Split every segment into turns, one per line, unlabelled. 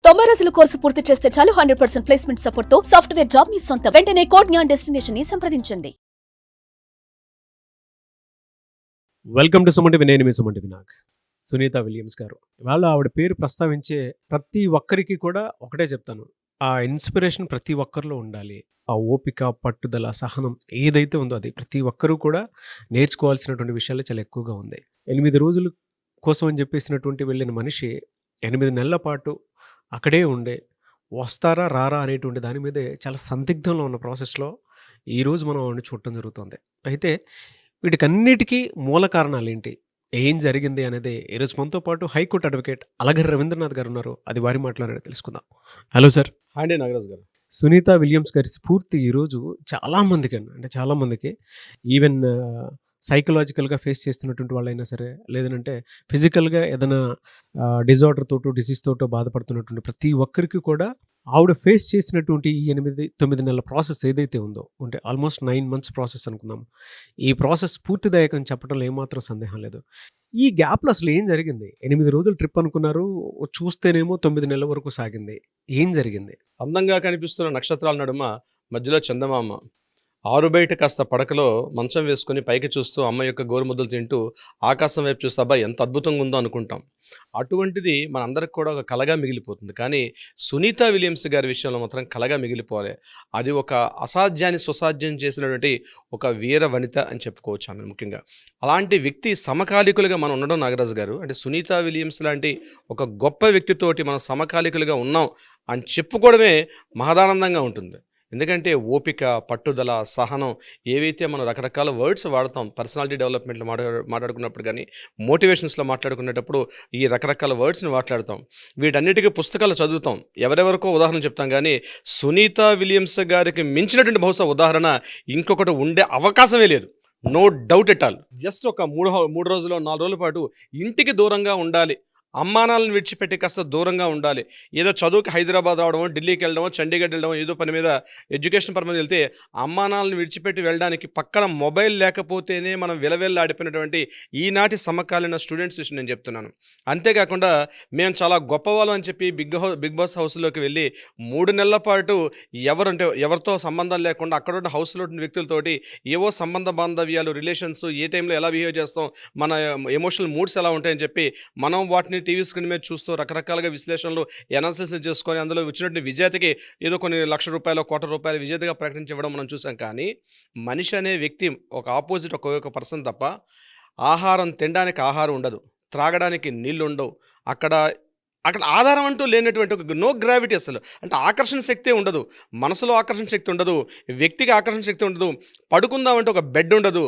90 రోజుల కోర్సు పూర్తి చేస్తే చాలు 100% ప్లేస్మెంట్ సపోర్ట్ తో సాఫ్ట్వేర్ జాబ్ మీ సొంతం. వెంటనే కోడ్ జ్ఞాన్ డెస్టినేషన్ ని సంప్రదించండి.
Welcome to Suman TV. నేను మీ సుమన్ టీవీ. నాకు సునీత విలియమ్స్ గారు. ఇవాళ ఆవిడ పేరు ప్రస్తావించే ప్రతి ఒక్కరికి కూడా ఒకటే చెప్తాను, ఆ ఇన్స్పిరేషన్ ప్రతి ఒక్కరిలో ఉండాలి. ఆ ఓపిక, పట్టుదల, సహనం ఏదైతే ఉందో అది ప్రతి ఒక్కరూ కూడా నేర్చుకోవాల్సినటువంటి విషయాలు చాలా ఎక్కువగా ఉంది. 8 రోజుల కోసం అని చెప్పేసినటువంటి వెళ్ళిన మనిషి 8 నెలల పాటు అక్కడే ఉండే వస్తారా రారా అనేటువంటి దాని మీదే చాలా సందిగ్ధంలో ఉన్న ప్రాసెస్లో ఈరోజు మనం ఆవిడని చూడటం జరుగుతుంది. అయితే వీటికన్నిటికీ మూల కారణాలు ఏంటి, ఏం జరిగింది అనేది ఈరోజు మనతో పాటు హైకోర్టు అడ్వకేట్ అలగర్ రవీంద్రనాథ్ గారు ఉన్నారు. అది వారి మాట్లాడే తెలుసుకుందాం. Hello sir.
హాయ్ అండి నాగరాజ్ గారు.
సునీత విలియమ్స్ గారి స్ఫూర్తి ఈరోజు చాలామందికి ఈవెన్ సైకలాజికల్గా ఫేస్ చేస్తున్నటువంటి వాళ్ళైనా సరే, లేదంటే ఫిజికల్గా ఏదైనా డిజార్డర్ తోటో డిసీజ్ తోటో బాధపడుతున్నటువంటి ప్రతి ఒక్కరికి కూడా ఆవిడ ఫేస్ చేసినటువంటి ఈ 8-9 నెలల ప్రాసెస్ ఏదైతే ఉందో, అంటే ఆల్మోస్ట్ 9 months ప్రాసెస్ అనుకుందాం. ఈ ప్రాసెస్ పూర్తిదాయకం చెప్పడంలో ఏమాత్రం సందేహం లేదు. ఈ గ్యాప్లో అసలు ఏం జరిగింది? 8 రోజులు ట్రిప్ అనుకున్నారు, చూస్తేనేమో 9 నెలల వరకు సాగింది. ఏం జరిగింది?
అందంగా కనిపిస్తున్న నక్షత్రాల నడుమ మధ్యలో చందమామ ఆరు బయట కాస్త పడకలో మంచం వేసుకొని పైకి చూస్తూ అమ్మ యొక్క గోరుముద్దలు తింటూ ఆకాశం వైపు చూస్తే అబ్బాయి ఎంత అద్భుతంగా ఉందో అనుకుంటాం. అటువంటిది మనందరికి కూడా ఒక కలగా మిగిలిపోతుంది. కానీ సునీత విలియమ్స్ గారి విషయంలో మాత్రం కలగా మిగిలిపోవాలి. అది ఒక అసాధ్యాన్ని సుసాధ్యం చేసినటువంటి ఒక వీర వనిత అని చెప్పుకోవచ్చు ఆమె. ముఖ్యంగా అలాంటి వ్యక్తి సమకాలికులుగా మనం ఉండడం నాగరాజు గారు, అంటే సునీత విలియమ్స్ లాంటి ఒక గొప్ప వ్యక్తితోటి మనం సమకాలికులుగా ఉన్నాం అని చెప్పుకోవడమే మహదానందంగా ఉంటుంది. ఎందుకంటే ఓపిక, పట్టుదల, సహనం ఏవైతే మనం రకరకాల వర్డ్స్ వాడతాం పర్సనాలిటీ డెవలప్మెంట్లో మాట్లాడుకున్నప్పుడు, కానీ మోటివేషన్స్లో మాట్లాడుకునేటప్పుడు ఈ రకరకాల వర్డ్స్ని మాట్లాడతాం. వీటన్నిటికీ పుస్తకాలు చదువుతాం, ఎవరెవరికో ఉదాహరణ చెప్తాం. కానీ సునీత విలియమ్స్ గారికి మించినటువంటి బహుశా ఉదాహరణ ఇంకొకటి ఉండే అవకాశమే లేదు. No doubt at all. Just ఒక 3 రోజులు 4 రోజుల పాటు ఇంటికి దూరంగా ఉండాలి, అమ్మానాలను విడిచిపెట్టి కాస్త దూరంగా ఉండాలి. ఏదో చదువుకి హైదరాబాద్ రావడమో, ఢిల్లీకి వెళ్ళడమో, చండీగఢ్ వెళ్ళడమో, ఏదో పని మీద ఎడ్యుకేషన్ పరమైన వెళ్తే అమ్మానాలను విడిచిపెట్టి వెళ్ళడానికి పక్కన మొబైల్ లేకపోతేనే మనం విలవెల్లాడిపోయినటువంటి ఈనాటి సమకాలీన స్టూడెంట్స్ విషయం నేను చెప్తున్నాను. అంతేకాకుండా మేము చాలా గొప్పవాళ్ళం అని చెప్పి బిగ్ బాస్ హౌస్లోకి వెళ్ళి 3 నెలల పాటు ఎవరితో సంబంధం లేకుండా అక్కడ ఉన్న హౌస్లో ఉన్న వ్యక్తులతోటి ఏవో సంబంధ బాంధవ్యాలు, రిలేషన్స్, ఏ టైంలో ఎలా బిహేవ్ చేస్తాం, మన ఎమోషనల్ మూడ్స్ ఎలా ఉంటాయని చెప్పి మనం వాటిని టీవీ స్క్రీన్ మీద చూస్తూ రకరకాలుగా విశ్లేషణలు, అనాలిసిస్ చేసుకొని అందులో వచ్చినటువంటి విజేతకి ఏదో కొన్ని ₹1,00,000, ₹1,00,000 విజేతగా ప్రకటించడం మనం చూసాం. కానీ మనిషి అనే వ్యక్తి ఒక ఆపోజిట్ ఒక పర్సన్ తప్ప ఆహారం తినడానికి ఆహారం ఉండదు, త్రాగడానికి నీళ్ళు ఉండవు, అక్కడ ఆధారం అంటూ లేనటువంటి ఒక నో గ్రావిటీ, అసలు అంటే ఆకర్షణ శక్తి ఉండదు, మనసులో ఆకర్షణ శక్తి ఉండదు, వ్యక్తికి ఆకర్షణ శక్తి ఉండదు. పడుకుందామంటే ఒక బెడ్ ఉండదు,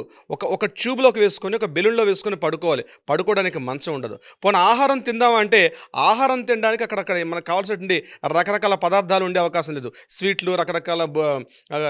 ఒక ట్యూబ్లోకి వేసుకొని ఒక బెలూన్లో వేసుకొని పడుకోవడానికి మంచం ఉండదు. పోనీ ఆహారం తిందామంటే ఆహారం తినడానికి అక్కడ మనకు కావాల్సినటువంటి రకరకాల పదార్థాలు ఉండే అవకాశం లేదు. స్వీట్లు, రకరకాల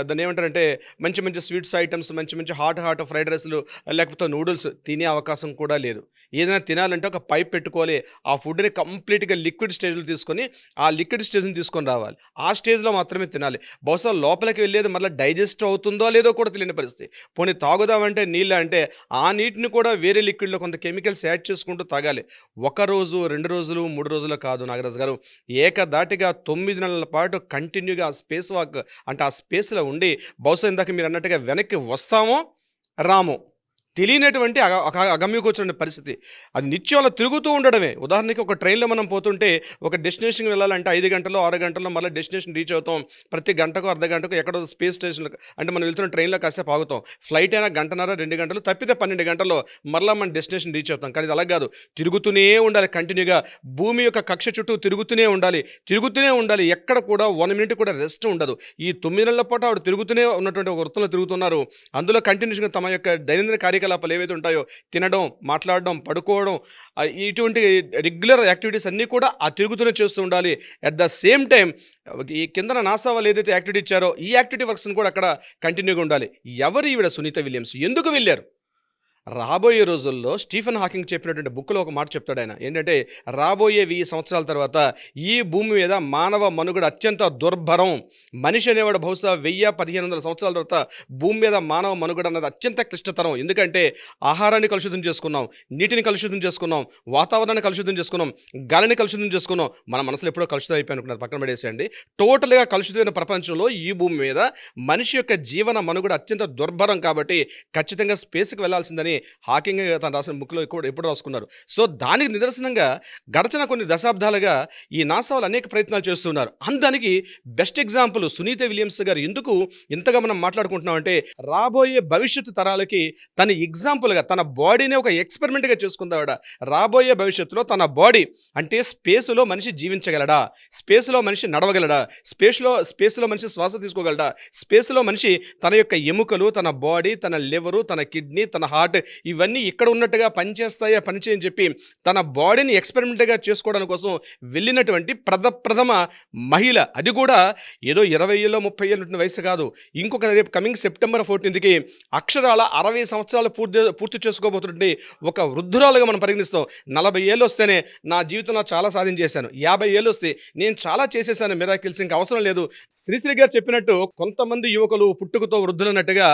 దాన్ని ఏమంటారంటే మంచి మంచి స్వీట్స్ ఐటమ్స్, మంచి హాట్ ఫ్రైడ్ రైస్లు, లేకపోతే నూడిల్స్ తినే అవకాశం కూడా లేదు. ఏదైనా తినాలంటే ఒక పైప్ పెట్టుకోవాలి, ఆ ఫుడ్ని కంప్లీట్గా లిక్విడ్ స్టేజ్లో తీసుకొని ఆ లిక్విడ్ స్టేజ్ని తీసుకొని రావాలి, ఆ స్టేజ్లో మాత్రమే తినాలి. బహుశా లోపలికి వెళ్ళేది మళ్ళీ డైజెస్ట్ అవుతుందో లేదో కూడా తెలియని పరిస్థితి. పోనీ తాగుదామంటే నీళ్ళు అంటే ఆ నీటిని కూడా వేరే లిక్విడ్లో కొంత కెమికల్స్ యాడ్ చేసుకుంటూ తాగాలి. 1 రోజు 2 రోజులు 3 రోజులు కాదు నాగరాజు గారు, ఏకదాటిగా 9 నెలల పాటు కంటిన్యూగా స్పేస్ వాక్ అంటే ఆ స్పేస్లో ఉండి బహుశా ఇందాక మీరు అన్నట్టుగా వెనక్కి వస్తామో రామో తెలియనటువంటి అగమ్యగోచరమైన పరిస్థితి. అది నిత్యం అలా తిరుగుతూ ఉండడమే. ఉదాహరణకి ఒక ట్రైన్లో మనం పోతుంటే ఒక డెస్టినేషన్కి వెళ్ళాలంటే 5 గంటలో 6 గంటల్లో మళ్ళీ డెస్టినేషన్ రీచ్ అవుతాం. ప్రతి గంటకు అర్ధ గంటకు ఎక్కడో స్పేస్ స్టేషన్లో అంటే మనం వెళ్తున్న ట్రైన్లో కాసేపు ఆగుతాం. ఫ్లైట్ అయినా 1.5-2 గంటలు, తప్పితే 12 గంటల్లో మళ్ళీ మన డెస్టినేషన్ రీచ్ అవుతాం. కానీ ఇది అలా కాదు, తిరుగుతూనే ఉండాలి కంటిన్యూగా. భూమి యొక్క కక్ష చుట్టూ తిరుగుతూనే ఉండాలి. ఎక్కడ కూడా 1 minute కూడా రెస్ట్ ఉండదు. ఈ 9 నెలల పాటు ఆవిడ తిరుగుతూనే ఉన్నటువంటి ఒక వృత్తంలో తిరుగుతున్నారు. అందులో కంటిన్యూస్గా తమ యొక్క దైనందిన కార్యకలాపాలు ఏవైతే ఉంటాయో, తినడం, మాట్లాడడం, పడుకోవడం, ఇటువంటి రెగ్యులర్ యాక్టివిటీస్ అన్నీ కూడా ఆ తిరుగుతూనే చేస్తూ ఉండాలి. అట్ ద సేమ్ టైం ఈ కిందన నాసా వాళ్ళు ఏదైతే యాక్టివిటీ ఇచ్చారో ఈ యాక్టివిటీ వర్క్స్ని కూడా అక్కడ కంటిన్యూగా ఉండాలి. ఎవరు ఈవిడ సునీత విలియమ్స్? ఎందుకు వెళ్ళారు? రాబోయే రోజుల్లో స్టీఫెన్ హాకింగ్ చెప్పినటువంటి బుక్లో ఒక మాట చెప్తాడు ఆయన. ఏంటంటే రాబోయే 1000 సంవత్సరాల తర్వాత ఈ భూమి మీద మానవ మనుగడ అత్యంత దుర్భరం. మనిషి అనేవాడు బహుశా 1000-1500 సంవత్సరాల తర్వాత భూమి మీద మానవ మనుగడ అన్నది అత్యంత క్లిష్టతరం. ఎందుకంటే ఆహారాన్ని కలుషితం చేసుకున్నాం, నీటిని కలుషితం చేసుకున్నాం, వాతావరణాన్ని కలుషితం చేసుకున్నాం, గాలిని కలుషితం చేసుకున్నాం. మన మనసులో ఎప్పుడో కలుషితం అయిపోయి అనుకున్నది పక్కన పడేసేయండి. టోటల్గా కలుషితమైన ప్రపంచంలో ఈ భూమి మీద మనిషి యొక్క జీవన మనుగడ అత్యంత దుర్భరం. కాబట్టి ఖచ్చితంగా స్పేస్కి వెళ్లాల్సిందని హాకింగ్ తను రాసిన బుక్లో ఎప్పుడు రాసుకున్నారు. సో దానికి నిదర్శనంగా గడిచిన కొన్ని దశాబ్దాలుగా ఈ నాసా వాళ్ళు అనేక ప్రయత్నాలు చేస్తున్నారు. దానికి బెస్ట్ ఎగ్జాంపుల్ సునీత విలియమ్స్ గారు. ఎందుకు ఇంతగా మనం మాట్లాడుకుంటున్నాం అంటే రాబోయే భవిష్యత్తు తరాలకి తన ఎగ్జాంపుల్గా తన బాడీని ఒక ఎక్స్పెరిమెంట్గా చేసుకుందావిడ. రాబోయే భవిష్యత్తులో తన బాడీ అంటే స్పేస్లో మనిషి జీవించగలడా, స్పేస్లో మనిషి నడవగలడా, స్పేస్లో మనిషి శ్వాస తీసుకోగలడా, స్పేస్లో మనిషి తన యొక్క ఎముకలు, తన బాడీ, తన లివరు, తన కిడ్నీ, తన హార్ట్ ఇవన్నీ ఇక్కడ ఉన్నట్టుగా పనిచేస్తాయా పనిచేయని చెప్పి తన బాడీని ఎక్స్పెరిమెంట్గా చేసుకోవడానికి కోసం వెళ్ళినటువంటి ప్రథమ మహిళ. అది కూడా ఏదో 20 ఏళ్ళో 30 ఏళ్ళ వయసు కాదు. ఇంకొక రేపు కమింగ్ సెప్టెంబర్ 14కి అక్షరాల 60 సంవత్సరాలు పూర్తి చేసుకోబోతుంటే ఒక వృద్ధురాలుగా మనం పరిగణిస్తాం. 40 ఏళ్ళు వస్తేనే నా జీవితంలో చాలా సాధించేశాను, 50 ఏళ్ళు వస్తే నేను చాలా చేసేసాను మిరాకిల్స్, ఇంకా అవసరం లేదు. శ్రీశ్రీ గారు చెప్పినట్టు కొంతమంది యువకులు పుట్టుకతో వృద్ధులన్నట్టుగా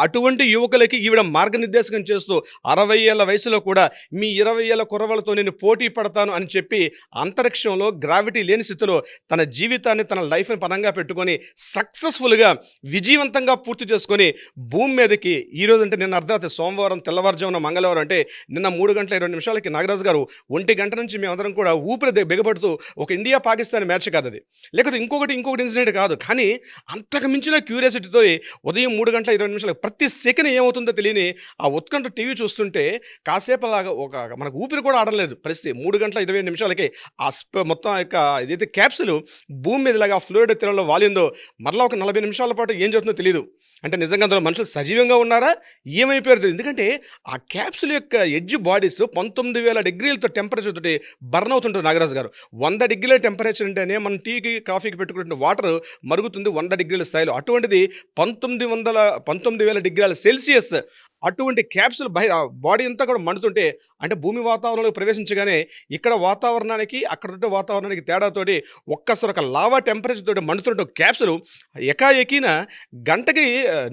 అటువంటి యువకులకి ఈవిడ మార్గనిర్దేశకం చేస్తూ 60 ఏళ్ల వయసులో కూడా మీ 20 ఏళ్ల కుర్రవాళ్ళతో నేను పోటీ పడతాను అని చెప్పి అంతరిక్షంలో గ్రావిటీ లేని స్థితిలో తన జీవితాన్ని, తన లైఫ్ని పరంగా పెట్టుకొని సక్సెస్ఫుల్గా విజయవంతంగా పూర్తి చేసుకొని భూమి మీదకి ఈరోజు అంటే నిన్న అర్ధరాత్రి సోమవారం తెల్లవారుజామున మంగళవారం అంటే నిన్న 3:20 నాగరాజు గారు 1 గంట నుంచి మేమందరం కూడా ఊపిరి బిగపడుతూ ఒక ఇండియా పాకిస్తాన్ మ్యాచ్ కాదు అది, లేకపోతే ఇంకొకటి ఇన్సిడెంట్ కాదు, కానీ అంతకు మించిన క్యూరియాసిటీతో ఉదయం 3:20 ప్రతి సెకండ్ ఏమవుతుందో తెలియని ఆ ఉత్కంఠ టీవీ చూస్తుంటే కాసేపు అలాగా మనకు ఊపిరి కూడా ఆడలేదు పరిస్థితి. 3:20 ఆ మొత్తం యొక్క ఏదైతే క్యాప్సులు భూమి మీద ఇలాగా ఫ్లోరిడా తీరంలో వాలిందో మరలా ఒక 40 నిమిషాల పాటు ఏం జరుగుతుందో తెలియదు. అంటే నిజంగా అందులో మనుషులు సజీవంగా ఉన్నారా, ఏమైపోయారు తెలియదు. ఎందుకంటే ఆ క్యాప్సుల్ యొక్క ఎడ్జ్ బాడీస్ 19,000 డిగ్రీలతో టెంపరేచర్ తోటి బర్న్ అవుతుంటుంది. నాగరాజు గారు 100 డిగ్రీల టెంపరేచర్ అంటేనే మనం టీకి కాఫీకి పెట్టుకున్న వాటర్ మరుగుతుంది 100 డిగ్రీల స్థాయిలో. అటువంటిది 19,000 డిగ్రీల సెల్సియస్ అటువంటి క్యాప్సుల్ బాడీ అంతా కూడా మండుతుంటే అంటే భూమి వాతావరణంలో ప్రవేశించగానే ఇక్కడ వాతావరణానికి అక్కడ వాతావరణానికి తేడాతోటి ఒక్కసారి ఒక లావా టెంపరేచర్ తోటి మండుతుంటే క్యాప్సుల్ ఎకాఎకిన గంటకి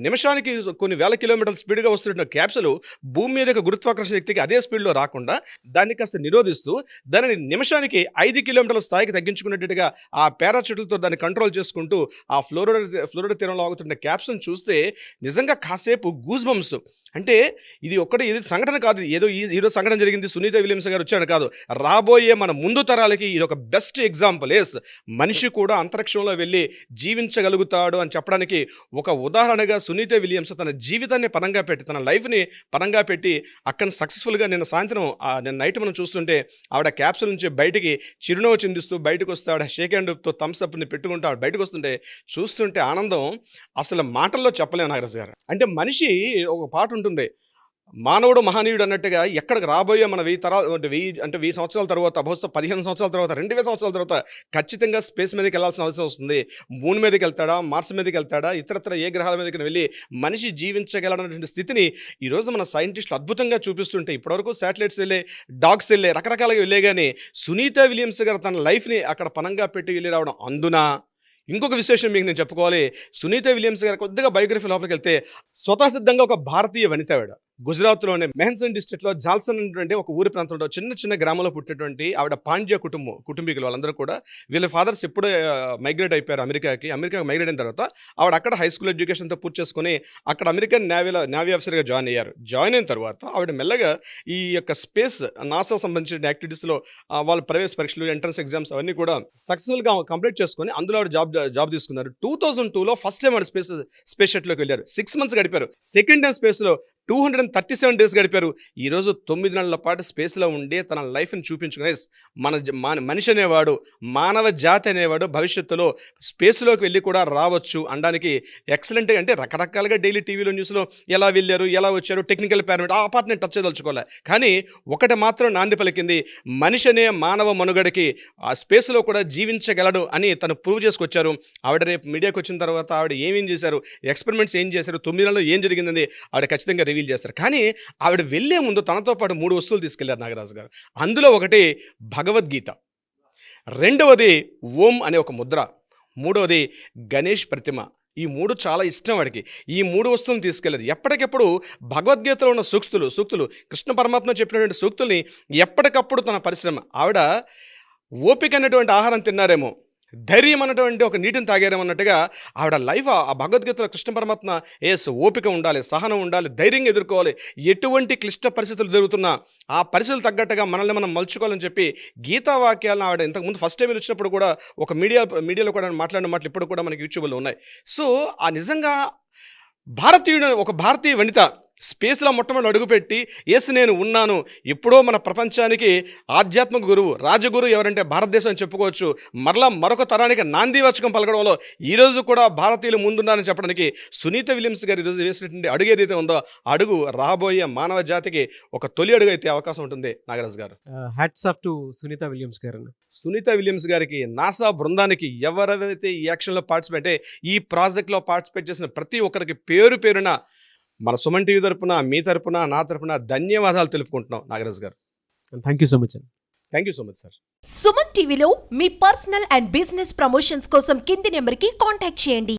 నిమిషానికి కొన్ని వేల కిలోమీటర్ల స్పీడ్గా వస్తున్న క్యాప్సుల్ భూమి మీద గురుత్వాకర్షణ శక్తికి అదే స్పీడ్లో రాకుండా దాన్ని కాస్త నిరోధిస్తూ దానిని నిమిషానికి 5 కిలోమీటర్ల స్థాయికి తగ్గించుకునేట్టుగా ఆ పారాచూట్లతో దాన్ని కంట్రోల్ చేసుకుంటూ ఆ ఫ్లోరిడా తీరంలో ఆగుతున్న క్యాప్సుల్ని చూస్తే నిజంగా కాసేపు గూస్ బంప్స్. అంటే ఇది సంఘటన కాదు, ఏదో ఈరోజు సంఘటన జరిగింది సునీత విలియమ్స్ గారు వచ్చాడు కాదు, రాబోయే మన ముందు తరాలకి ఇది ఒక బెస్ట్ ఎగ్జాంపుల్. మనిషి కూడా అంతరిక్షంలో వెళ్ళి జీవించగలుగుతాడు అని చెప్పడానికి ఒక ఉదాహరణగా సునీత విలియమ్స్ తన జీవితాన్ని పరంగా పెట్టి, తన లైఫ్ని పరంగా పెట్టి అక్కడ సక్సెస్ఫుల్గా నిన్న నైట్ మనం చూస్తుంటే ఆవిడ క్యాప్సుల్ నుంచి బయటికి చిరునవ్వు చిందిస్తూ బయటకు వస్తే ఆవిడ షేక్ హ్యాండ్తో థమ్స్ అప్ని పెట్టుకుంటూ ఆవిడ బయటకు వస్తుంటే చూస్తుంటే ఆనందం అసలు మాటల్లో చెప్పలేను నాగరాజు గారు. అంటే మనిషి ఒక పాట ఉంటుంది, మానవుడు మహనీయుడు అన్నట్టుగా ఎక్కడికి రాబోయే మన 1000 సంవత్సరాల తర్వాత, బహుశా 15 సంవత్సరాల తర్వాత, 2000 సంవత్సరాల తర్వాత ఖచ్చితంగా స్పేస్ మీదకి వెళ్ళాల్సిన అవసరం వస్తుంది. మూన్ మీదకి వెళ్తాడా, మార్స్ మీదకి వెళ్తాడా, ఇతరత్ర ఏ గ్రహాల మీదకి వెళ్ళి మనిషి జీవించగలనటువంటి స్థితిని ఈరోజు మన సైంటిస్టులు అద్భుతంగా చూపిస్తుంటే, ఇప్పటివరకు శాటిలైట్స్ వెళ్ళే, డాగ్స్ వెళ్ళే, రకరకాలుగా వెళ్ళే, కానీ సునీత విలియమ్స్ గారు తన లైఫ్ని అక్కడ పనంగా పెట్టి వెళ్ళి రావడం. అందున ఇంకొక విశేషం మీకు నేను చెప్పుకోవాలి. సునీత విలియమ్స్ గారు కొద్దిగా బయోగ్రఫీ లోపలికి వెళ్తే స్వతసిద్ధంగా ఒక భారతీయ వనిత ఆవిడ. గుజరాత్లోనే మెహన్సన్ డిస్ట్రిక్ట్లో జాల్సన్ అనేటువంటి ఒక ఊరి ప్రాంతంలో చిన్న గ్రామంలో పుట్టినటువంటి ఆవిడ పాండ్య కుటుంబీకులు వాళ్ళందరూ కూడా వీళ్ళ ఫాదర్స్ ఎప్పుడూ మైగ్రేట్ అయిపోయారు అమెరికాకి మైగ్రేట్ అయిన తర్వాత ఆవిడ అక్కడ హై స్కూల్ ఎడ్యుకేషన్తో పూర్తి చేసుకుని అక్కడ అమెరికన్ నేవీ ఆఫీసర్గా జాయిన్ అయిన తర్వాత ఆవిడ మెల్లగా ఈ యొక్క స్పేస్ నాసా సంబంధించిన యాక్టివిటీస్లో వాళ్ళ ప్రవేశ పరీక్షలు, ఎంట్రన్స్ ఎగ్జామ్స్ అవన్నీ కూడా సక్సెస్ఫుల్గా కంప్లీట్ చేసుకొని అందులో ఆవిడ జాబ్ తీసుకున్నారు. 2002లో ఫస్ట్ టైం ఆవిడ స్పేస్ షటిల్లోకి వెళ్ళారు. 6 months గడిపారు. సెకండ్ టైం స్పేస్లో 237 days గడిపారు. ఈరోజు 9 నెలల పాటు స్పేస్లో ఉండి తన లైఫ్ని చూపించుకునే మనిషి అనేవాడు, మానవ జాతి అనేవాడు భవిష్యత్తులో స్పేస్లోకి వెళ్ళి కూడా రావచ్చు అనడానికి ఎక్సలెంట్గా, అంటే రకరకాలుగా డైలీ టీవీలో న్యూస్లో ఎలా వెళ్ళారు, ఎలా వచ్చారు, టెక్నికల్ పారామీటర్ ఆ పార్ట్ నేను టచ్ చేయదలుచుకోలే. కానీ ఒకటి మాత్రం నాంది పలికింది, మనిషి అనే మానవ మనుగడకి ఆ స్పేస్లో కూడా జీవించగలడు అని తను ప్రూవ్ చేసుకొచ్చారు. ఆవిడ రేపు మీడియాకి వచ్చిన తర్వాత ఆవిడ ఏమేం చేశారు, ఎక్స్పెరిమెంట్స్ ఏం చేశారు, 9 నెలల్లో ఏం జరిగిందని ఆవిడ ఖచ్చితంగా రివీల్ చేస్తారు. కానీ ఆవిడ వెళ్ళే ముందు తనతో పాటు 3 వస్తువులు తీసుకెళ్లారు నాగరాజు గారు. అందులో ఒకటి భగవద్గీత, రెండవది ఓం అనే ఒక ముద్ర, మూడవది గణేష్ ప్రతిమ. ఈ 3 చాలా ఇష్టం వాడికి. ఈ 3 వస్తువులను తీసుకెళ్ళారు. ఎప్పటికెప్పుడు భగవద్గీతలో ఉన్న సూక్తులు కృష్ణ పరమాత్మ చెప్పినటువంటి సూక్తుల్ని ఎప్పటికప్పుడు తన పరిశ్రమ. ఆవిడ ఓపిక అనేటువంటి ఆహారం తిన్నారేమో, ధైర్యం అన్నటువంటి ఒక నీటిని తాగారేమో అన్నట్టుగా ఆవిడ లైఫ్ ఆ భగవద్గీతలో కృష్ణ పరమాత్మ ఓపిక ఉండాలి, సహనం ఉండాలి, ధైర్యంగా ఎదుర్కోవాలి, ఎటువంటి క్లిష్ట పరిస్థితులు జరుగుతున్నా ఆ పరిస్థితులు తగ్గట్టుగా మనల్ని మనం మలుచుకోవాలని చెప్పి గీతా వాక్యాలను ఆవిడ ఇంతకుముందు ఫస్ట్ టైం వచ్చినప్పుడు కూడా ఒక మీడియాలో కూడా మాట్లాడిన మాటలు ఇప్పుడు కూడా మనకి యూట్యూబ్లో ఉన్నాయి. సో ఆ నిజంగా ఒక భారతీయ వనిత స్పేస్లో మొట్టమొదటి అడుగుపెట్టి యేసు నేను ఉన్నాను, ఎప్పుడో మన ప్రపంచానికి ఆధ్యాత్మిక గురువు, రాజగురు ఎవరంటే భారతదేశం అని చెప్పుకోవచ్చు. మరొక తరానికి నాందివాచకం పలకడంలో ఈరోజు కూడా భారతీయులు ముందున్నారని చెప్పడానికి సునీత విలియమ్స్ గారు ఈరోజు వేసినటువంటి అడుగు ఏదైతే ఉందో అడుగు రాబోయే మానవ జాతికి ఒక తొలి అడుగు అయితే అవకాశం ఉంటుంది. నాగరాజు గారు,
hats off to Sunita Williams గారు.
సునీత విలియమ్స్ గారికి, నాసా బృందానికి, ఎవరైతే ఈ యాక్షన్లో పార్టిసిపేట్ ఈ ప్రాజెక్ట్లో పార్టిసిపేట్ చేసిన ప్రతి ఒక్కరికి పేరు పేరున మన సుమన్ టీవీ తరపున, మీ తరపున, నా తరపున ధన్యవాదాలు తెలుపుకుంటున్నాం నాగరాజు గారు.
థ్యాంక్ యూ సో మచ్ అండి.
Thank you so much sir.
Suman టీవీలో మీ పర్సనల్ అండ్ బిజినెస్ ప్రమోషన్స్ కోసం కింది నెంబర్కి కాంటాక్ట్ చేయండి.